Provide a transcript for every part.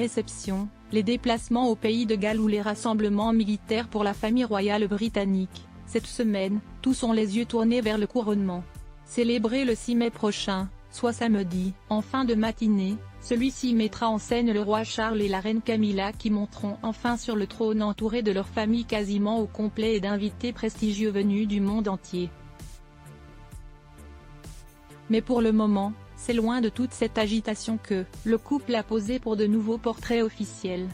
réceptions, les déplacements au pays de Galles ou les rassemblements militaires pour la famille royale britannique. Cette semaine, tous ont les yeux tournés vers le couronnement. Célébré le 6 mai prochain, soit samedi, en fin de matinée, celui-ci mettra en scène le roi Charles et la reine Camilla qui monteront enfin sur le trône entourés de leur famille quasiment au complet et d'invités prestigieux venus du monde entier. Mais pour le moment, c'est loin de toute cette agitation que le couple a posé pour de nouveaux portraits officiels.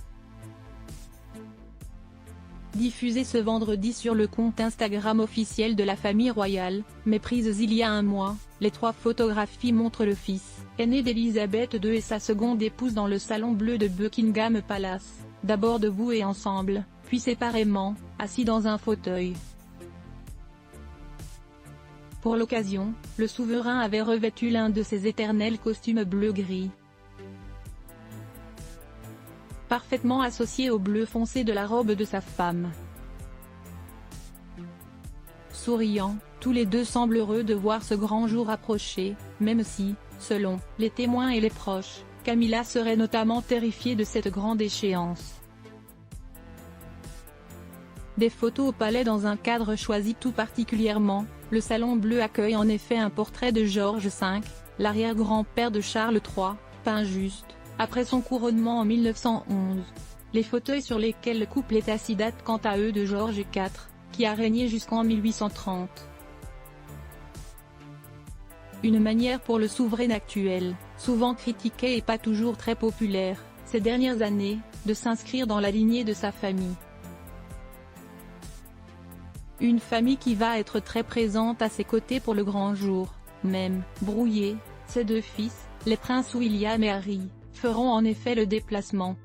Diffusés ce vendredi sur le compte Instagram officiel de la famille royale, mais prises il y a un mois, les 3 photographies montrent le fils aîné d'Elisabeth II et sa seconde épouse dans le salon bleu de Buckingham Palace, d'abord debout et ensemble, puis séparément, assis dans un fauteuil. Pour l'occasion, le souverain avait revêtu l'un de ses éternels costumes bleu-gris, parfaitement associé au bleu foncé de la robe de sa femme. Souriant, tous les deux semblent heureux de voir ce grand jour approcher, même si, selon les témoins et les proches, Camilla serait notamment terrifiée de cette grande échéance. Des photos au palais dans un cadre choisi tout particulièrement, le salon bleu accueille en effet un portrait de George V, l'arrière-grand-père de Charles III, peint juste après son couronnement en 1911. Les fauteuils sur lesquels le couple est assis datent quant à eux de George IV, qui a régné jusqu'en 1830. Une manière pour le souverain actuel, souvent critiqué et pas toujours très populaire, ces dernières années, de s'inscrire dans la lignée de sa famille. Une famille qui va être très présente à ses côtés pour le grand jour, même brouillé, ses 2 fils, les princes William et Harry, feront en effet le déplacement.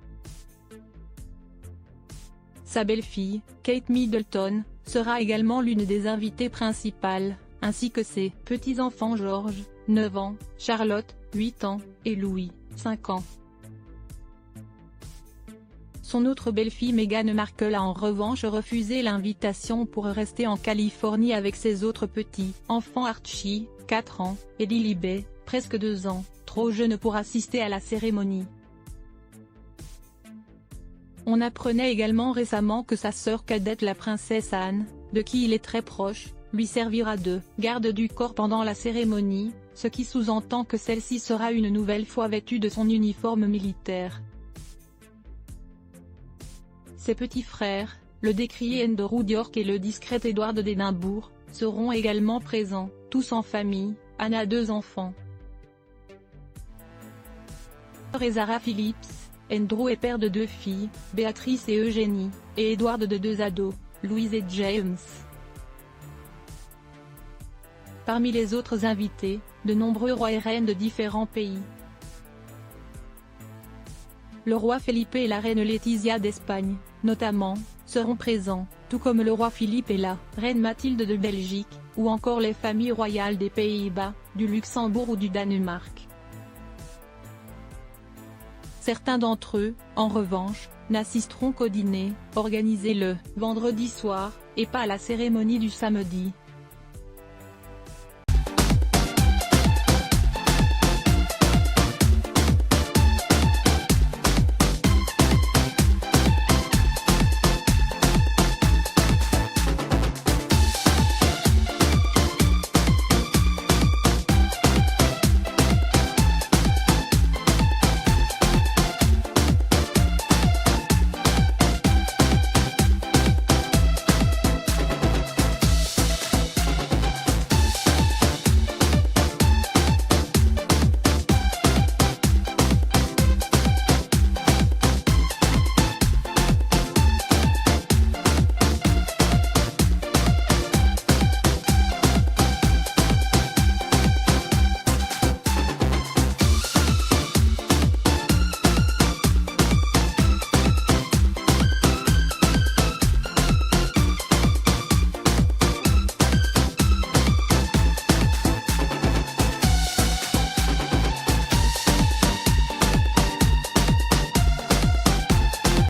Sa belle-fille, Kate Middleton, sera également l'une des invitées principales, ainsi que ses petits-enfants George, 9 ans, Charlotte, 8 ans, et Louis, 5 ans. Son autre belle-fille Meghan Markle a en revanche refusé l'invitation pour rester en Californie avec ses autres petits-enfants Archie, 4 ans, et Lilibet, presque 2 ans, trop jeune pour assister à la cérémonie. On apprenait également récemment que sa sœur cadette la princesse Anne, de qui il est très proche, lui servira de garde du corps pendant la cérémonie, ce qui sous-entend que celle-ci sera une nouvelle fois vêtue de son uniforme militaire. Ses petits frères, le décrié Andrew d'York et le discret Édouard d'Édimbourg, seront également présents, tous en famille. Anne a 2 enfants. Et Zara Phillips, Andrew est père de 2 filles, Béatrice et Eugénie, et Édouard de 2 ados, Louise et James. Parmi les autres invités, de nombreux rois et reines de différents pays. Le roi Felipe et la reine Laetitia d'Espagne, notamment, seront présents, tout comme le roi Philippe et la reine Mathilde de Belgique, ou encore les familles royales des Pays-Bas, du Luxembourg ou du Danemark. Certains d'entre eux, en revanche, n'assisteront qu'au dîner, organisé le vendredi soir, et pas à la cérémonie du samedi.